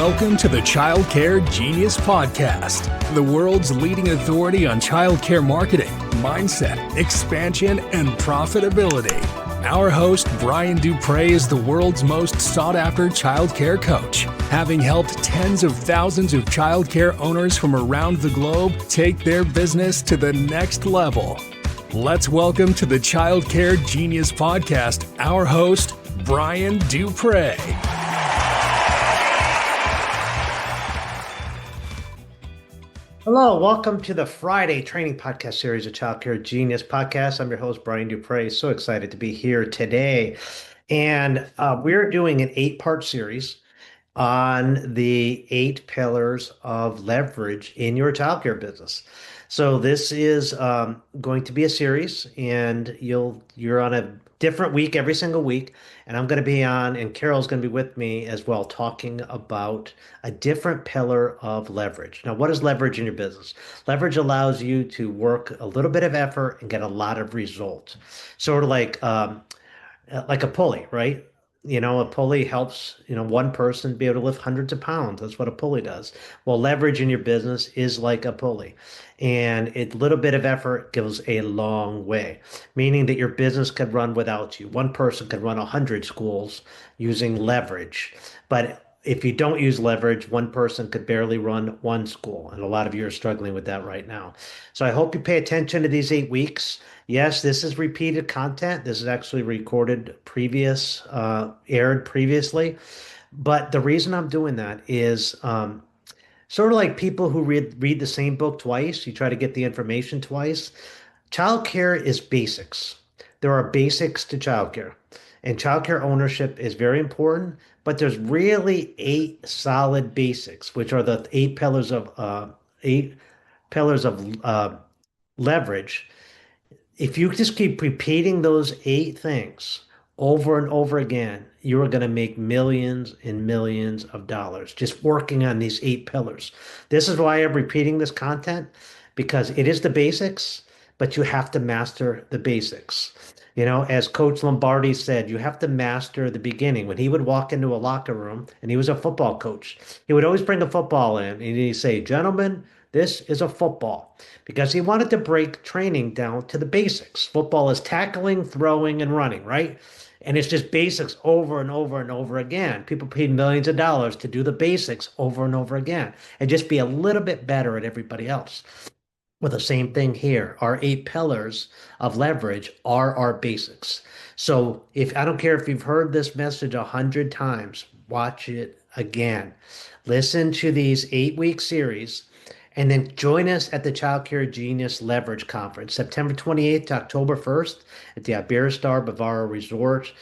Welcome to the Childcare Genius Podcast, the world's leading authority on childcare marketing, mindset, expansion, and profitability. Our host, Brian Duprey, is the world's most sought-after childcare coach, having helped tens of thousands of childcare owners from around the globe take their business to the next level. Let's welcome to the Childcare Genius Podcast, our host, Brian Duprey. Hello, welcome to the Friday training podcast series of Childcare Genius Podcast. I'm your host, Brian Duprey. So excited to be here today. And we're doing an 8-part series on the 8 pillars of leverage in your childcare business. So this is going to be a series, and you're on a different week every single week, and I'm going to be on, and Carol's going to be with me as well, talking about a different pillar of leverage. Now, what is leverage in your business? Leverage allows you to work a little bit of effort and get a lot of results. Sort of like a pulley, right? A pulley helps, one person be able to lift hundreds of pounds. That's what a pulley does. Well, leverage in your business is like a pulley, and a little bit of effort goes a long way, meaning that your business could run without you. One person could run 100 schools using leverage, but if you don't use leverage, one person could barely run one school, and a lot of you are struggling with that right now. So I hope you pay attention to these 8 weeks. Yes, this is repeated content. This is actually recorded aired previously. But the reason I'm doing that is sort of like people who read the same book twice. You try to get the information twice. Childcare is basics. There are basics to childcare, and childcare ownership is very important. But there's really 8 solid basics, which are the 8 pillars of leverage. If you just keep repeating those 8 things over and over again, you are going to make millions and millions of dollars just working on these 8 pillars. This is why I'm repeating this content, because it is the basics, but you have to master the basics. As Coach Lombardi said, you have to master the beginning. When he would walk into a locker room, and he was a football coach, he would always bring a football in and he'd say, "Gentlemen, this is a football," because he wanted to break training down to the basics. Football is tackling, throwing, and running, right? And it's just basics over and over and over again. People paid millions of dollars to do the basics over and over again and just be a little bit better at everybody else. Well, the same thing here. Our 8 pillars of leverage are our basics. So I don't care if you've heard this message 100 times, watch it again. Listen to these 8-week series, and then join us at the Childcare Genius Leverage Conference, September 28th to October 1st at the Iberostar Bavaro Resort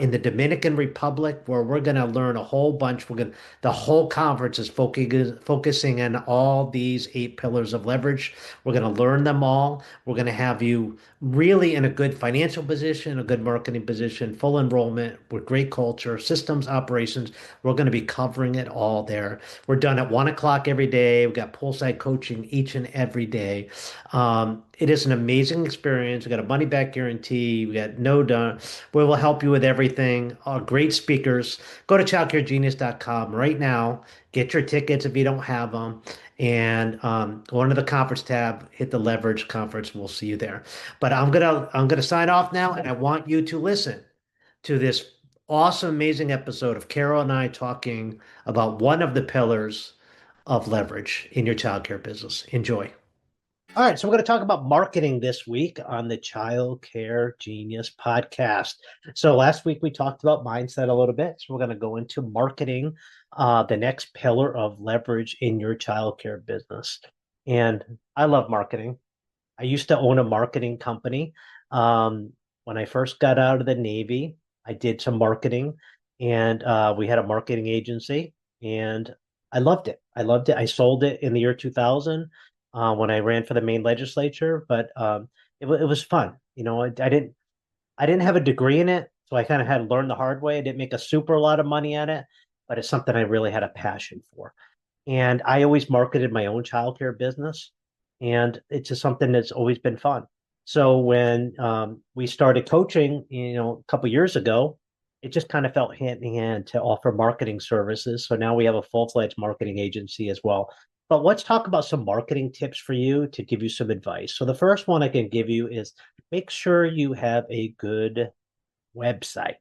in the Dominican Republic, where we're going to learn a whole bunch. The whole conference is focusing on all these 8 pillars of leverage. We're going to learn them all. We're going to have you really in a good financial position, a good marketing position, full enrollment with great culture, systems, operations. We're going to be covering it all there. We're done at 1 o'clock every day. We've got poolside coaching each and every day. It is an amazing experience. We got a money back guarantee. We got no done. We will help you with everything. Great speakers. Go to childcaregenius.com right now. Get your tickets if you don't have them, and go into the conference tab. Hit the Leverage Conference. We'll see you there. But I'm gonna sign off now, and I want you to listen to this awesome, amazing episode of Carol and I talking about one of the pillars of leverage in your childcare business. Enjoy. All right, so we're going to talk about marketing this week on the Childcare Genius Podcast. So last week we talked about mindset a little bit, so we're going to go into marketing, the next pillar of leverage in your childcare business. And I love marketing. I used to own a marketing company. When I first got out of the Navy, I did some marketing, and we had a marketing agency, and I loved it. I sold it in the year 2000. When I ran for the Maine legislature, but it was fun. I didn't have a degree in it, so I kind of had to learn the hard way. I didn't make a super lot of money at it, but it's something I really had a passion for. And I always marketed my own childcare business, and it's just something that's always been fun. So when we started coaching, a couple years ago, it just kind of felt hand in hand to offer marketing services. So now we have a full-fledged marketing agency as well. But let's talk about some marketing tips for you to give you some advice. So the first one I can give you is make sure you have a good website.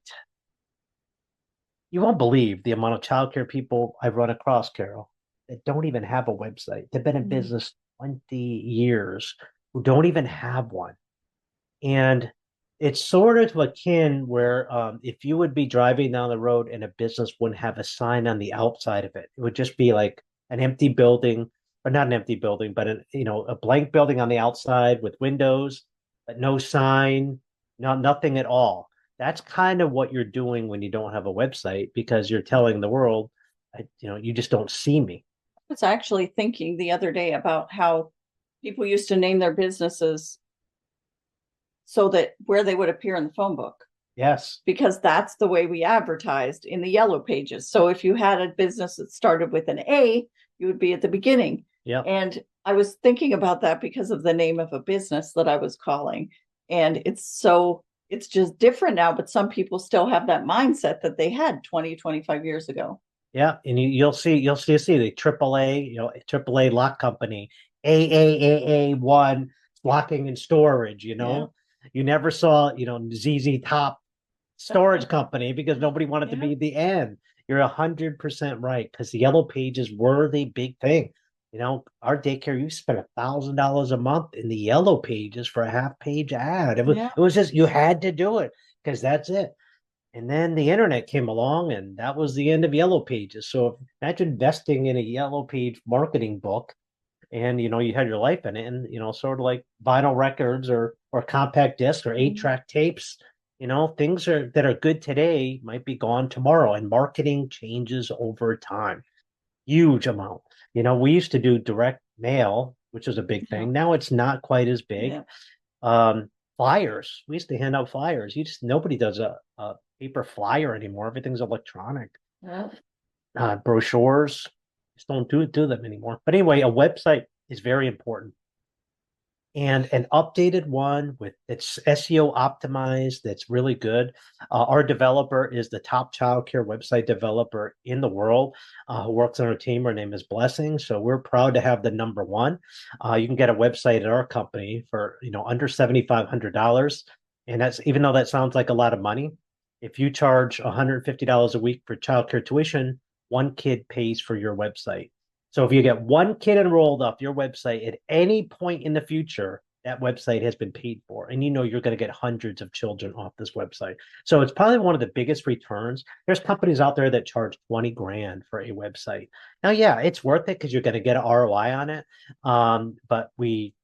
You won't believe the amount of childcare people I've run across, Carol, that don't even have a website. They've been in Mhm. business 20 years who don't even have one. And it's sort of akin where if you would be driving down the road and a business wouldn't have a sign on the outside of it, it would just be like an empty building, or not an empty building, but a blank building on the outside with windows, but no sign, nothing at all. That's kind of what you're doing when you don't have a website because you're telling the world, you just don't see me. I was actually thinking the other day about how people used to name their businesses so that where they would appear in the phone book, Yes. because that's the way we advertised in the yellow pages. So if you had a business that started with an A, you would be at the beginning. Yeah. And I was thinking about that because of the name of a business that I was calling. And it's just different now, but some people still have that mindset that they had 20, 25 years ago. Yeah, and you'll see the AAA, AAA lock company, AAA1 locking and storage, Yeah. You never saw, ZZ Top storage company because nobody wanted to Yeah. be the end. You're 100% right because the yellow pages were the big thing. Our daycare, you spent $1,000 a month in the yellow pages for a half page ad. Yeah. It was just you had to do it because that's it. And then the internet came along, and that was the end of Yellow Pages. So imagine investing in a Yellow Page marketing book, and you had your life in it, and sort of like vinyl records or compact discs or 8-track tapes. Things that are good today might be gone tomorrow, and marketing changes over time. Huge amount. We used to do direct mail, which was a big Yeah. thing. Now it's not quite as big. Yeah. Flyers. We used to hand out flyers. Nobody does a paper flyer anymore. Everything's electronic. Yeah. Brochures. Just don't do them anymore. But anyway, a website is very important. And an updated one with its SEO optimized that's really good. Our developer is the top childcare website developer in the world who works on our team. Her name is Blessing. So we're proud to have the number one. You can get a website at our company for under $7,500. And that's even though that sounds like a lot of money. If you charge $150 a week for childcare tuition, one kid pays for your website. So if you get one kid enrolled off your website at any point in the future, that website has been paid for. And you're going to get hundreds of children off this website. So it's probably one of the biggest returns. There's companies out there that charge 20 grand for a website. Now, yeah, it's worth it because you're going to get an ROI on it. But we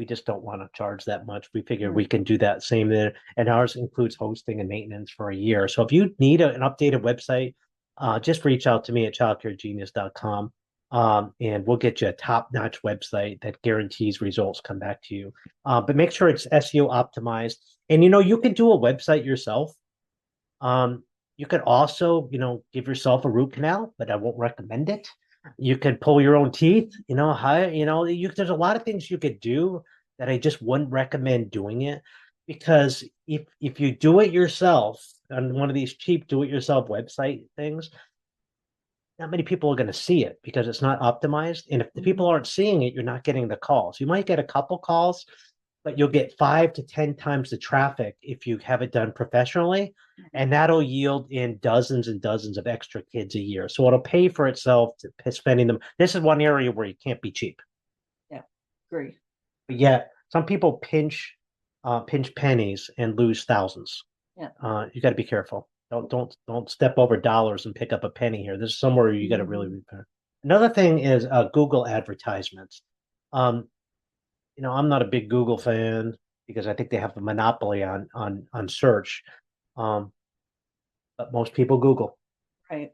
just don't want to charge that much. We figure we can do that same there. And ours includes hosting and maintenance for a year. So if you need an updated website, just reach out to me at childcaregenius.com. And we'll get you a top-notch website that guarantees results come back to you. But make sure it's SEO optimized. And you can do a website yourself. You could also, give yourself a root canal, but I won't recommend it. You could pull your own teeth, there's a lot of things you could do that I just wouldn't recommend doing it because if you do it yourself on one of these cheap do-it-yourself website things, not many people are going to see it because it's not optimized. And if the people aren't seeing it, you're not getting the calls. You might get a couple calls, but you'll get 5 to 10 times the traffic if you have it done professionally. And that'll yield in dozens and dozens of extra kids a year. So it'll pay for itself to spending them. This is one area where you can't be cheap. Yeah. Agree. But yet some people pinch pennies and lose thousands. Yeah. You got to be careful. Don't step over dollars and pick up a penny here. This is somewhere you got to really repair. Another thing is Google advertisements. I'm not a big Google fan because I think they have a monopoly on search. But most people Google. Right.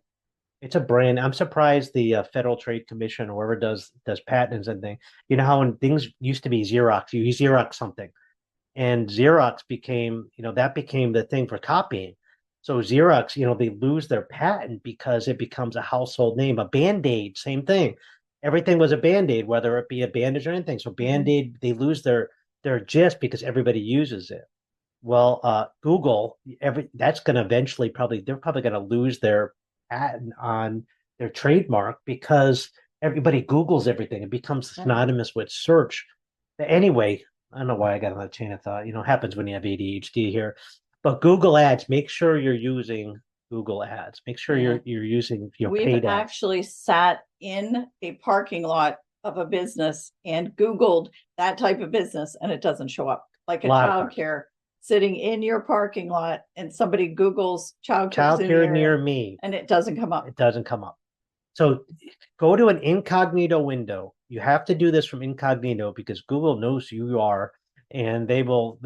It's a brand. I'm surprised the Federal Trade Commission or whoever does patents and things. You know how when things used to be Xerox, you Xerox something, and Xerox became that became the thing for copying. So Xerox, they lose their patent because it becomes a household name. A Band-Aid, same thing. Everything was a Band-Aid, whether it be a bandage or anything. So Band-Aid, they lose their gist because everybody uses it. Google, that's going to eventually they're probably going to lose their patent on their trademark because everybody Googles everything. It becomes Right. synonymous with search. Anyway, I don't know why I got on that chain of thought. It happens when you have ADHD here. But Google Ads, make sure you're using Google Ads. Make sure Yeah. you're using your We've paid ads. actually sat in a parking lot of a business and Googled that type of business, and it doesn't show up. Like a childcare sitting in your parking lot, and somebody Googles childcare near me, and it doesn't come up. It doesn't come up. So go to an incognito window. You have to do this from incognito because Google knows who you are, and they will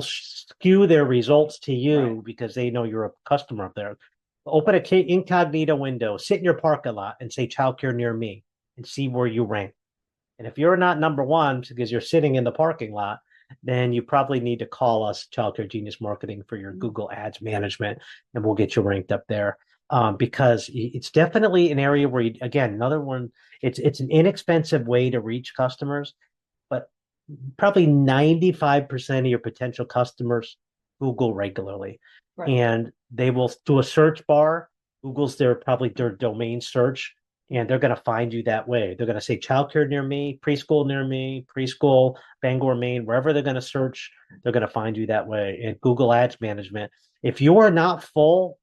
skew their results to you because they know you're a customer up there. Open a incognito window, sit in your parking lot, and say childcare near me, and see where you rank. And if you're not number one because you're sitting in the parking lot, then you probably need to call us Childcare Genius Marketing for your Google Ads management, and we'll get you ranked up there. Because it's definitely an area where, again, another one, it's an inexpensive way to reach customers, but probably 95% of your potential customers Google regularly. Right. And they will do a search bar. Google's probably their domain search, and they're going to find you that way. They're going to say childcare near me, preschool near me, preschool, Bangor, Maine, wherever they're going to search, they're going to find you that way. And Google Ads management, if you are not full,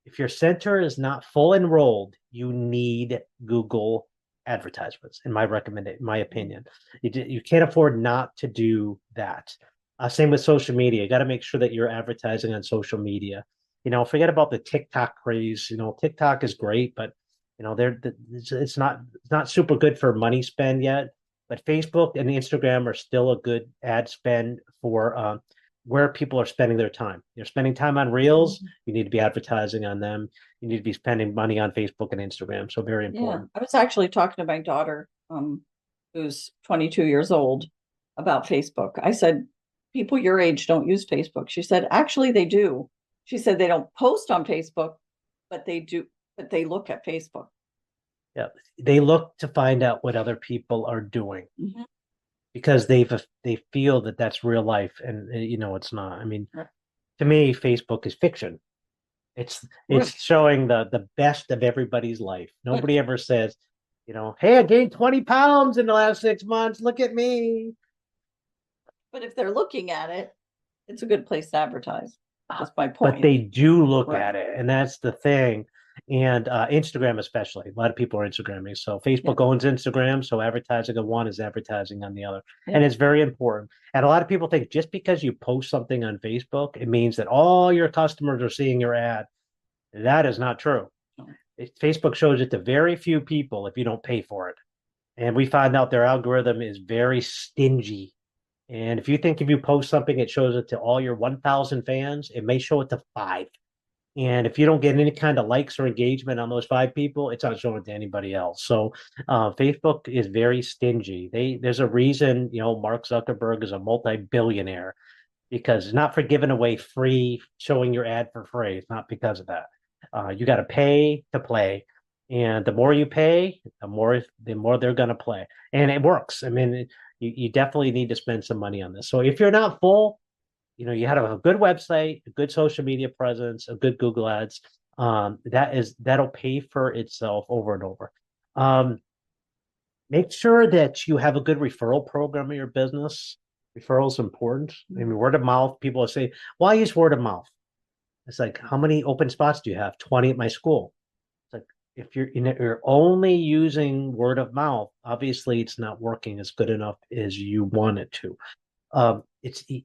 if your center is not full enrolled, you need Google advertisements, in my opinion. You can't afford not to do that. Same with social media. You got to make sure that you're advertising on social media. Forget about the TikTok craze. TikTok is great, but it's not super good for money spend yet. But Facebook and Instagram are still a good ad spend for where people are spending their time. You're spending time on Reels, you need to be advertising on them. You need to be spending money on Facebook and Instagram. So very important. Yeah. I was actually talking to my daughter, who's 22 years old, about Facebook. I said, people your age don't use Facebook. She said, actually, they do. She said they don't post on Facebook, but they do, but they look at Facebook. Yeah. They look to find out what other people are doing. Mm-hmm. Because they feel that that's real life, and it's not. I mean, to me, Facebook is fiction. It's showing the best of everybody's life. Nobody ever says, hey, I gained 20 pounds in the last 6 months. Look at me. But if they're looking at it, it's a good place to advertise. That's my point. But they do look at it, and that's the thing. And Instagram especially. A lot of people are Instagramming. So Facebook owns Instagram, so advertising on one is advertising on the other. And it's very important. And a lot of people think just because you post something on Facebook, it means that all your customers are seeing your ad. That is not true. Facebook shows it to very few people if you don't pay for it. And we find out their algorithm is very stingy. And if you think if you post something, it shows it to all your 1,000 fans, it may show it to 5. And if you don't get any kind of likes or engagement on those 5 people, it's not showing to anybody else. So Facebook is very stingy. There's a reason, Mark Zuckerberg is a multi-billionaire, because it's not for giving away free, showing your ad for free. It's not because of that. You got to pay to play. And the more you pay, the more they're going to play. And it works. I mean, you definitely need to spend some money on this. So if you're not full, you have a good website, a good social media presence, a good Google Ads. That'll pay for itself over and over. Make sure that you have a good referral program in your business. Referral is important. I mean, word of mouth. People say, "Why use word of mouth?" It's like, how many open spots do you have? 20 at my school. It's like, if you're only using word of mouth, obviously it's not working as good enough as you want it to.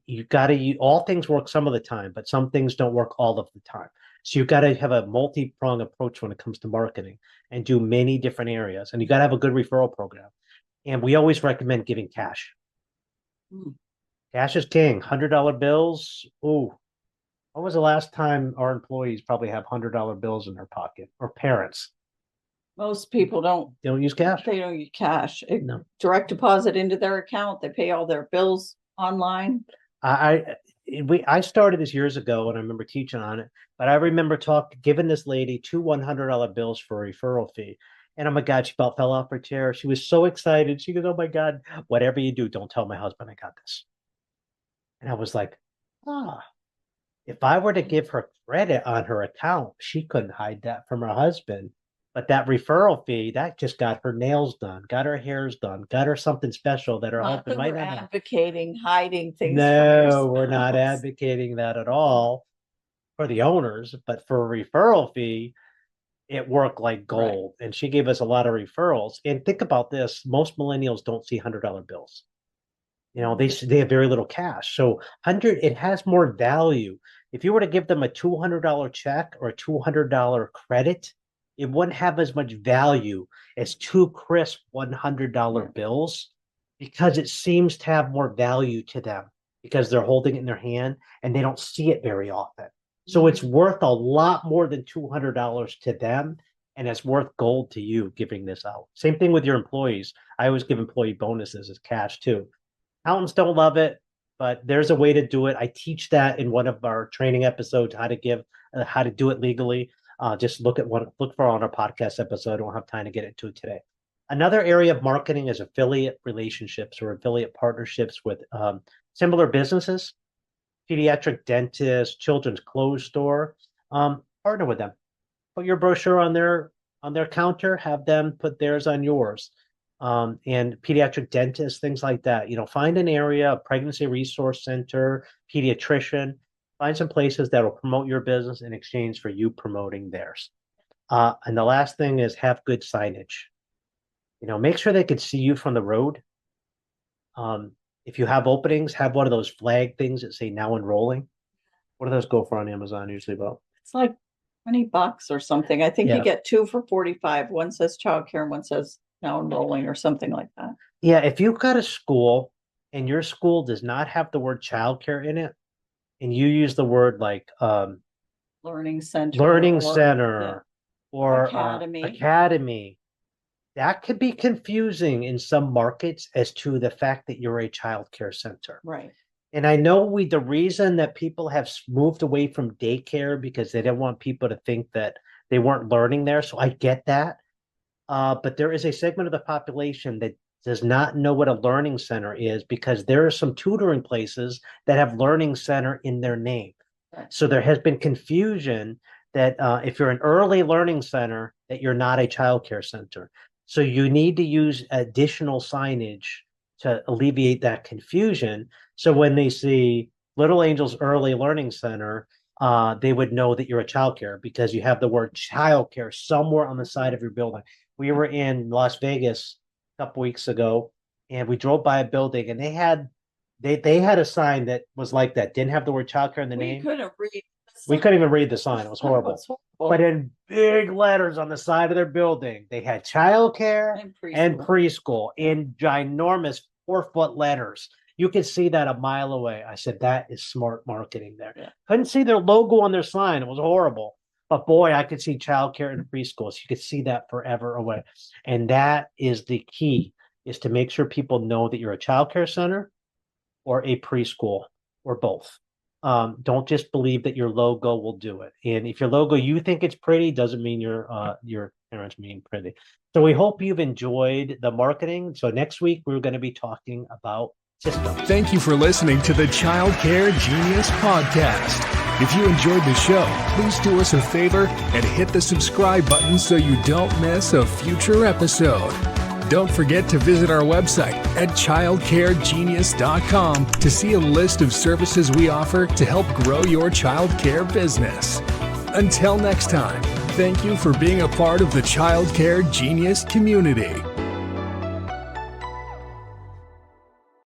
You got to all things work some of the time, but some things don't work all of the time. So you've got to have a multi-pronged approach when it comes to marketing and do many different areas. And you got to have a good referral program. And we always recommend giving cash. Cash is king. $100 bills. Ooh, when was the last time our employees probably have $100 bills in their pocket, or parents? Most people don't use cash. They don't use cash. Direct deposit into their account. They pay all their bills online. I started this years ago, and I remember teaching on it. But I remember giving this lady 2 $100 bills for a referral fee. And oh my God, she about fell off her chair. She was so excited. She goes, "Oh my God, whatever you do, don't tell my husband I got this." And I was like, If I were to give her credit on her account, she couldn't hide that from her husband. But that referral fee, that just got her nails done, got her hairs done, got her something special that her Not husband that might we're not have. advocating hiding things from No, we're not yourselves. advocating that at all for the owners, but for a referral fee, it worked like gold. And she gave us a lot of referrals. And think about this, most millennials don't see $100 bills. They have very little cash. So 100, it has more value. If you were to give them a $200 check or a $200 credit, it wouldn't have as much value as two crisp $100 bills because it seems to have more value to them because they're holding it in their hand and they don't see it very often. So it's worth a lot more than $200 to them, and it's worth gold to you giving this out. Same thing with your employees. I always give employee bonuses as cash too. Accountants don't love it, but there's a way to do it. I teach that in one of our training episodes, how to do it legally. Just look for on our podcast episode. I don't have time to get into it today. Another area of marketing is affiliate relationships or affiliate partnerships with similar businesses, pediatric dentists, children's clothes store. Partner with them. Put your brochure on their counter. Have them put theirs on yours. And pediatric dentists, things like that. Find an area, a pregnancy resource center, pediatrician. Find some places that will promote your business in exchange for you promoting theirs. And the last thing is have good signage. Make sure they can see you from the road. If you have openings, have one of those flag things that say now enrolling. What do those go for on Amazon usually about? It's like $20 or something. I think Yeah. you get two for $45. One says childcare and one says now enrolling or something like that. Yeah, if you've got a school and your school does not have the word childcare in it, and you use the word like Learning center. or Academy. Academy, that could be confusing in some markets as to the fact that you're a childcare center. Right. And I know the reason that people have moved away from daycare because they didn't want people to think that they weren't learning there. So I get that. But there is a segment of the population that does not know what a learning center is because there are some tutoring places that have learning center in their name. Right. So there has been confusion that if you're an early learning center, that you're not a childcare center. So you need to use additional signage to alleviate that confusion. So when they see Little Angels Early Learning Center, they would know that you're a childcare because you have the word childcare somewhere on the side of your building. We were in Las Vegas a couple weeks ago, and we drove by a building, and they had a sign that was like that, didn't have the word childcare in the name. We couldn't even read the sign. It was horrible. But in big letters on the side of their building, they had childcare and preschool in ginormous 4-foot letters. You could see that a mile away. I said, that is smart marketing there. Yeah. Couldn't see their logo on their sign. It was horrible. But boy, I could see childcare and preschool. So you could see that forever away. And that is the key, is to make sure people know that you're a childcare center or a preschool or both. Don't just believe that your logo will do it. And if your logo, you think it's pretty, doesn't mean your parents mean pretty. So we hope you've enjoyed the marketing. So next week, we're going to be talking about systems. Thank you for listening to the Child Care Genius Podcast. If you enjoyed the show, please do us a favor and hit the subscribe button so you don't miss a future episode. Don't forget to visit our website at childcaregenius.com to see a list of services we offer to help grow your childcare business. Until next time, thank you for being a part of the Child Care Genius community.